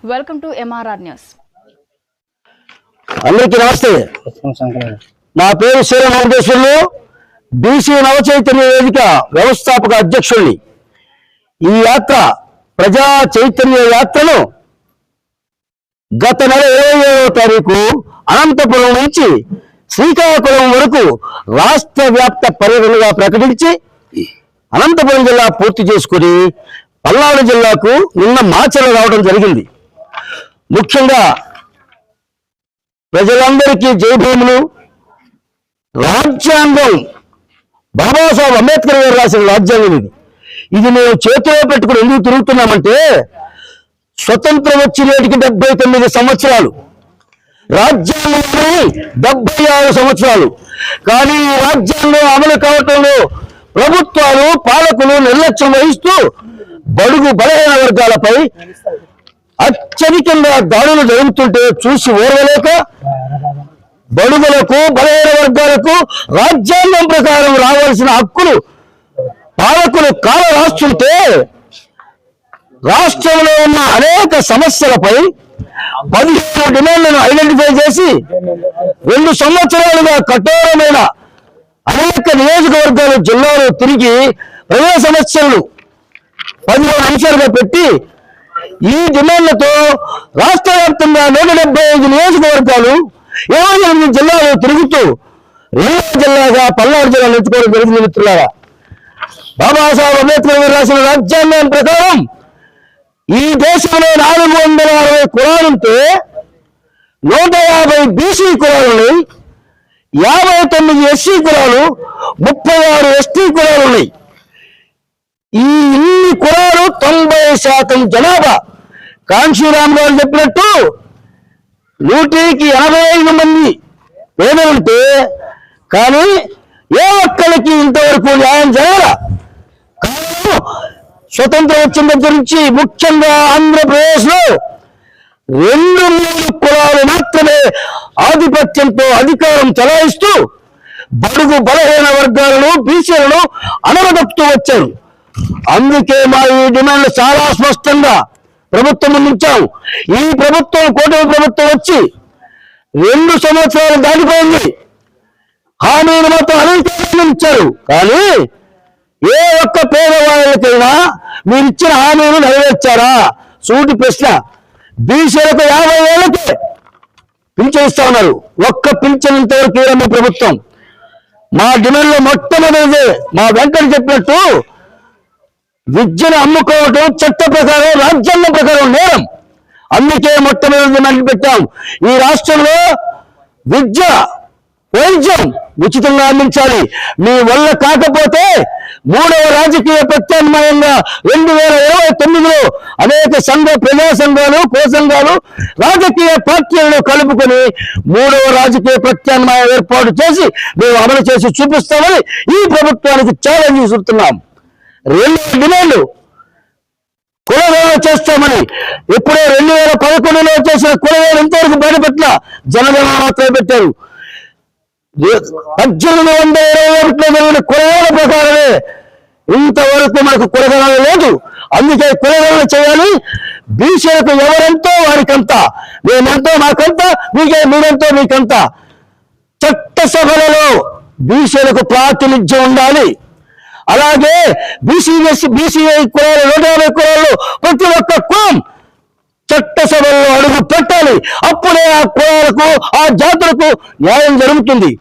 Welcome to MRR news. అందరికీ నమస్తే. నా పేరు శ్రీరామేశ్వరులు, బీసీ నవచైతన్య వేదిక వ్యవస్థాపక అధ్యక్షుడిని. ఈ యాత్ర ప్రజా చైతన్య యాత్రను గత నెల 27వ తారీఖు అనంతపురం నుంచి శ్రీకాకుళం వరకు రాష్ట్ర వ్యాప్త పర్యటనగా ప్రకటించి అనంతపురం జిల్లా పూర్తి చేసుకుని పల్నాడు జిల్లాకు నిన్న మాచర్ల రావడం జరిగింది. ముఖ్యంగా ప్రజలందరికీ జయభూములు. రాజ్యాంగం బాబాసాహెబ్ అంబేద్కర్ గారు రాసిన రాజ్యాంగం ఇది మేము చేతిలో పెట్టుకుని ఎందుకు తిరుగుతున్నామంటే, స్వతంత్రం వచ్చి నేటికి 79 సంవత్సరాలు, రాజ్యాంగం 76 సంవత్సరాలు. కానీ ఈ రాజ్యాంగం అమలు కావటంలో ప్రభుత్వాలు పాలకులు నిర్లక్ష్యం వహిస్తూ బడుగు బలహీన వర్గాలపై అత్యధికంగా దాడులు జరుగుతుంటే చూసి ఓర్వలేక బడుగులకు బలహీన వర్గాలకు రాజ్యాంగం ప్రకారం రావాల్సిన హక్కులు పాలకులు కాల రాస్తుంటే రాష్ట్రంలో ఉన్న అనేక సమస్యలపై 15 డిమాండ్లను ఐడెంటిఫై చేసి 2 సంవత్సరాలుగా కఠోరమైన అనేక నియోజకవర్గాలు జిల్లాలో తిరిగి ప్రజా సమస్యలను 15 అంశాలుగా పెట్టి ఈ డిమాండ్లతో రాష్ట్ర వ్యాప్తంగా 175 నియోజకవర్గాలు 28 జిల్లాలో తిరుగుతూ 2వ జిల్లాగా పల్నాడు జిల్లాను ఎంచుకోవడం జరిగింది. మిత్రులారా, బాబాసాహెబ్ అంబేద్కర్ గారు రాసిన రాజ్యాంగం ప్రకారం ఈ దేశంలో 460 కులాలుంటే 150 బీసీ కులాలున్నాయి, 59 ఎస్సీ కులాలు, 36 ఎస్టీ కులాలు ఉన్నాయి. ఈ ఇన్ని కులాలు 90% జనాభా. కాంశీరామ్ గారు చెప్పినట్టు 100కి 85 మంది పేదలుంటే కానీ ఏ ఒక్కరికి ఇంతవరకు న్యాయం జరగల. కారణం, స్వతంత్రం వచ్చిన దగ్గర నుంచి ముఖ్యంగా ఆంధ్రప్రదేశ్ లో 2-3 కులాలు మాత్రమే ఆధిపత్యంతో అధికారం చెలాయిస్తూ బడుగు బలహీన వర్గాలను బీసీలను అనగదొక్కుతూ వచ్చారు. అందుకే మా ఈ డిమాండ్లు చాలా స్పష్టంగా ప్రభుత్వం ముందుంచాం. ఈ ప్రభుత్వం కూటమి ప్రభుత్వం వచ్చి 2 సంవత్సరాలు దాటిపోయింది. హామీలు మాత్రం అనేక ఇచ్చారు, కానీ ఏ ఒక్క పేదవాళ్ళకైనా మీరు ఇచ్చిన హామీలు నెరవేర్చారా? సూటి ప్రశ్న. బీసీలకు 50 ఏళ్ళకే పింఛన్ ఇస్తా ఉన్నారు, ఒక్క పింఛన్ ఇంతవరకు ఇవ్వడం ప్రభుత్వం. మా డిమాండ్లో మొట్టమొదటిదే మా వెంకట చెప్పినట్టు విద్యను అమ్ముకోవటం చట్ట ప్రకారం రాజ్యాంగం ప్రకారం నేరం. అందుకే మొట్టమొదటి డిమాండ్ పెట్టాం. ఈ రాష్ట్రంలో విద్య వైద్యం ఉచితంగా అందించాలి. మీ వల్ల కాకపోతే 3వ రాజకీయ ప్రత్యామ్నాయంగా 2029లో అనేక ప్రజా సంఘాలు కుల సంఘాలు రాజకీయ పార్టీలను కలుపుకొని 3వ రాజకీయ ప్రత్యామ్నాయం ఏర్పాటు చేసి మేము అమలు చేసి చూపిస్తామని ఈ ప్రభుత్వానికి ఛాలెంజ్ ఇస్తున్నాం. 2వ డిమాండ్ కులవేళ చేస్తామని. ఇప్పుడే 2011లో చేసిన కులవేళ ఇంతవరకు బయటపెట్ల, జనగణన మాత్రమే పెట్టారు. 1821లో జరిగిన కులవేళ ప్రకారమే ఇంతవరకు మనకు కులగణన లేదు. అందుకే కులగణన చేయాలి. బీసీలకు ఎవరెంతో వారికంతా, మేమెంతో మాకంతా, మీరెంతో మీకంతా. చట్టసభలలో బీసీలకు ప్రాతినిధ్యం ఉండాలి. అలాగే బీసీఐ కులాలు 150 కులాలు ప్రతి ఒక్క కులం చట్టసభల్లో అడుగు పెట్టాలి. అప్పుడే ఆ కులాలకు ఆ జాతులకు న్యాయం జరుగుతుంది.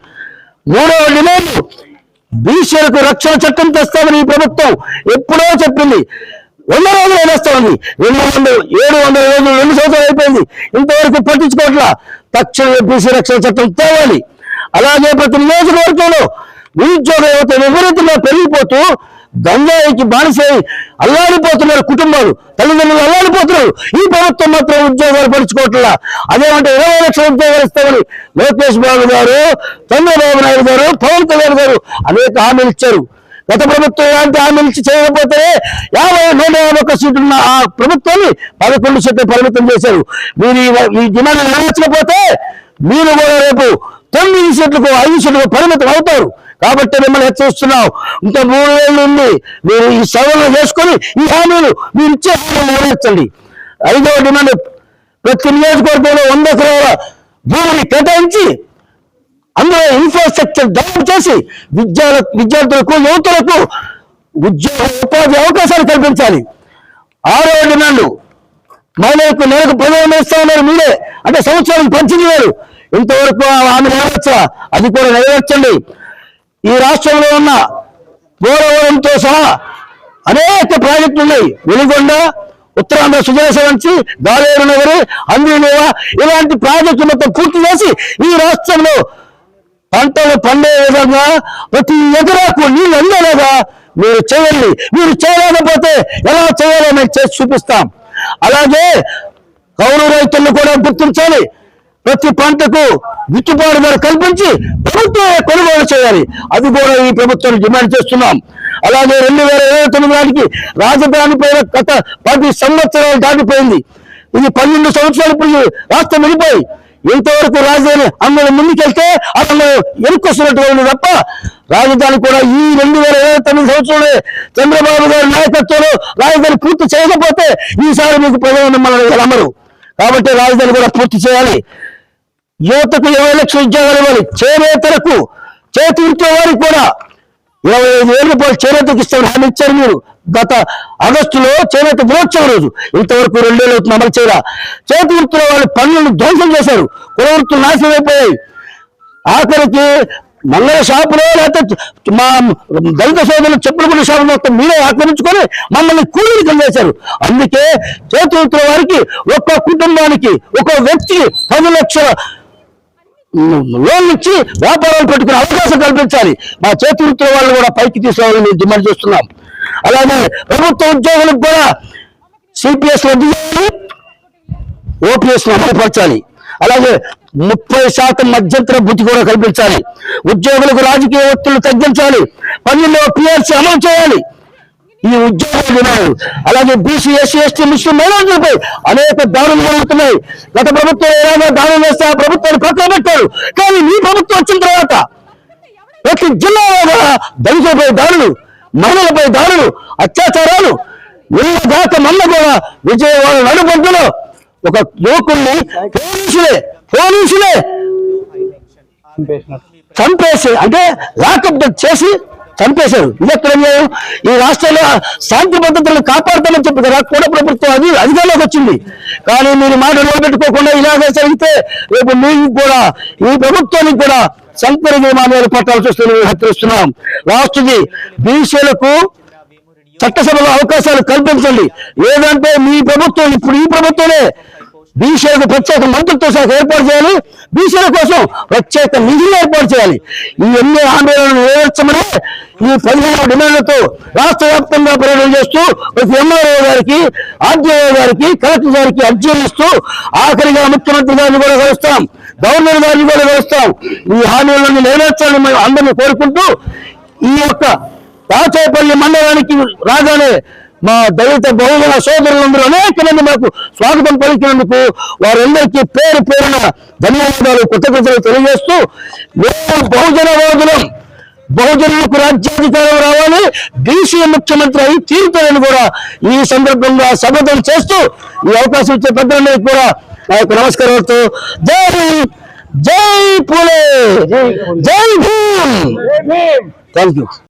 3వ డిమాండ్ బీసీలకు రక్షణ చట్టం తెస్తామని ఈ ప్రభుత్వం ఎప్పుడో చెప్పింది. 100 రోజులు వేస్తా ఉంది. 700 రోజులు 2 సంవత్సరాలు అయిపోయింది, ఇంతవరకు పట్టించుకోవట్లా. తక్షణమే బీసీ రక్షణ చట్టం తేవాలి. అలాగే ప్రతి నియోజకవర్గంలో నిరుద్యోగ యువత విపరీతంగా పెరిగిపోతూ గంజాయికి బానిసై అల్లాడిపోతున్నారు కుటుంబాలు, తల్లిదండ్రులు అల్లాడిపోతున్నారు. ఈ ప్రభుత్వం మాత్రం ఉద్యోగాలు పరుచుకోవట్లా. అదేమంటే 20 లక్షల ఉద్యోగాలు ఇస్తామని లోకేష్ బాబు గారు, చంద్రబాబు నాయుడు గారు, పవన్ కళ్యాణ్ గారు అనేక హామీలు ఇచ్చారు. గత ప్రభుత్వం ఇలాంటి హామీలు ఇచ్చి చేయకపోతే 151 సీట్లున్న ఆ ప్రభుత్వాన్ని 11 సీట్లు పరిమితం చేశారు. మీరు ఈ డిమాండ్ నెరవేర్చకపోతే మీరు కూడా రేపు 9 సీట్లకు 5 సీట్లకు పరిమితం అవుతారు. కాబట్టి మిమ్మల్ని హెచ్చరిస్తున్నాం. ఇంకా 3 ఏళ్ళు ఉంది. మీరు ఈ సవరణ చేసుకొని ఈ హామీలు మీరు ఇచ్చే హామీలు నెరవేర్చండి. 5వ డిమాండ్ ప్రతి నియోజకవర్గంలో 100 ఎకరాల భూమిని కేటాయించి అందులో ఇన్ఫ్రాస్ట్రక్చర్ డెవలప్ చేసి విద్యార్థులకు యువతులకు ఉద్యోగ ఉపాధి అవకాశాలు కల్పించాలి. 6వ డిమాండ్ మహిళలకు నెలకు 10,000 ఇస్తా ఉన్నారు మీరే, అంటే సంవత్సరానికి 18,000. ఇంతవరకు ఆమె నెరవేర్చా, అది కూడా నెరవేర్చండి. ఈ రాష్ట్రంలో ఉన్న పోలవరంతో సహా అనేక ప్రాజెక్టులు ఉన్నాయి. వెలుగొండ, ఉత్తరాంధ్ర సుజల నుంచి గాలేరు నగరి, అందినేవ, ఇలాంటి ప్రాజెక్టులు మొత్తం పూర్తి చేసి ఈ రాష్ట్రంలో పంటలు పండే విధంగా ప్రతి ఎకరాకు నీళ్ళు అందేలాగా మీరు చేయండి. మీరు చేయలేకపోతే ఎలా చేయాలో మేము చేసి చూపిస్తాం. అలాగే కౌలు రైతులను కూడా గుర్తించాలి. ప్రతి పంటకు గిట్టుబాటు ధర కల్పించి ప్రభుత్వమే కొనుగోలు చేయాలి. అది కూడా ఈ ప్రభుత్వాన్ని డిమాండ్ చేస్తున్నాం. అలాగే 2029 నాటికి రాజధాని పైన గత 10 సంవత్సరాలు దాటిపోయింది. ఇది 12 సంవత్సరాలు ఇప్పుడు రాష్ట్రం వెళ్ళిపోయి ఇంతవరకు రాజధాని అందులో ముందుకెళ్తే అందులో ఎరుకొస్తున్నట్టుగా ఉంది తప్ప రాజధాని కూడా ఈ 2029 సంవత్సరంలో చంద్రబాబు గారి నాయకత్వంలో రాజధాని పూర్తి చేయకపోతే ఈసారి మీకు ప్రజలు మిమ్మల్ని నమ్మరు. కాబట్టి రాజధాని కూడా పూర్తి చేయాలి. యువతకు 20 లక్షల ఉద్యోగాలు ఇవ్వాలి. చేనేతలకు, చేతి వృత్తి వారికి కూడా 25,000 రూపాయలు చేనేతకు ఇస్తామని హామీ ఇచ్చారు మీరు. గత ఆగస్టులో చేనేత దినోత్సవం రోజు ఇంతవరకు 2 ఏళ్ళు అవుతుంది అమలు చేయరా. చేతి వృత్తుల వాళ్ళు పనులను ధ్వంసం చేశారు. కుల వృత్తులు నాశనం అయిపోయాయి. ఆఖరికి మంగళ షాపులో లేకపోతే మా దళిత సోదరులు చెప్పులు కొనే షాపులు మొత్తం మీరే ఆక్రమించుకొని మమ్మల్ని కూలీలు చేశారు. అందుకే చేతి వృత్తుల వారికి ఒక్క కుటుంబానికి ఒక వ్యక్తికి 10 లక్షల లోన్లు ఇచ్చి వ్యాపారాలు పెట్టుకునే అవకాశం కల్పించాలి. మా చేతి వృత్తుల వాళ్ళు కూడా పైకి తీసుకోవాలని డిమాండ్ చేస్తున్నాం. అలాగే ప్రభుత్వ ఉద్యోగులకు కూడా సిపిఎస్ రద్దు చేయాలి, ఓపీఎస్ అమలుపరచాలి. అలాగే 30% మధ్యంతర భృతి కూడా కల్పించాలి. ఉద్యోగులకు రాజకీయ ఒత్తిళ్లు తగ్గించాలి. పనుల్లో పిఎల్సీ అమలు చేయాలి. ఈ ఉద్యోగాలు డిమాండ్. అలాగే బీసీ, ఎస్సీ, ఎస్టీ, ముస్లిం మైనారిటీలపై అనేక దాడులు జరుగుతున్నాయి. గత ప్రభుత్వం ఏదైనా దాడులు వేస్తే ఆ ప్రభుత్వాన్ని పక్కన పెట్టారు. కానీ మీ ప్రభుత్వం వచ్చిన తర్వాత ప్రతి జిల్లాలో దళితులపై దాడులు, మహిళలపై దాడులు, అత్యాచారాలు. నిన్న దాకా మొన్న కూడా విజయవాడ నడుబంటులో ఒక యువకుల్ని పోలీసులే చంపేసి, అంటే లాకప్ చేసి చంపేశారు. ఇది ఎక్కడ ఈ రాష్ట్రంలో శాంతి భద్రతలను కాపాడుతామని చెప్పి కదా కూడా ప్రభుత్వం అధికారంలోకి వచ్చింది. కానీ మీరు మాట నిలబెట్టుకోకుండా ఇలాగే జరిగితే రేపు మీకు కూడా ఈ ప్రభుత్వానికి కూడా సంకర నిర్మాణాలు పట్టాల్సి వస్తుంది హెచ్చరిస్తున్నాం. లాస్ట్ది బీసీలకు చట్టసభలో అవకాశాలు కల్పించండి. ఏదంటే మీ ప్రభుత్వం ఇప్పుడు ఈ ప్రభుత్వమే బీసీలకు ప్రత్యేక మంత్రిత్వ శాఖ ఏర్పాటు చేయాలి. బీసీల కోసం ప్రత్యేక నిధులు ఏర్పాటు చేయాలి. ఈ ఎన్ని హామీలను నెరవేర్చమని ఈ 15 డిమాండ్లతో రాష్ట్ర వ్యాప్తంగా పర్యటన చేస్తూ ప్రతి ఎంఆర్ఓ గారికి, ఆర్డీఓ గారికి, కలెక్టర్ గారికి అర్జీలు ఇస్తూ ఆఖరిగా ముఖ్యమంత్రి గారిని కూడా కలుస్తాం, గవర్నర్ గారిని కూడా కలుస్తాం. ఈ హామీలను నెరవేర్చాలని మేము అందరినీ కోరుకుంటూ ఈ యొక్క రాచేపల్లి మండలానికి రాగానే మా దళిత బహుజన సోదరులందరూ అనేక మంది మాకు స్వాగతం పలికినందుకు వారందరికీ పేరు పేరున ధన్యవాదాలు, కృతజ్ఞతలు తెలియజేస్తూ మేము బహుజనవాదులం, బహుజనులకు రాజ్యాధికారం రావాలి, బీసీ ముఖ్యమంత్రి అయి తీరుతారని కూడా ఈ సందర్భంగా శపథం చేస్తూ ఈ అవకాశం ఇచ్చే పెద్దలందరికీ కూడా నా యొక్క నమస్కారాలతో జై పూలే, జై భీమ్. Thank you.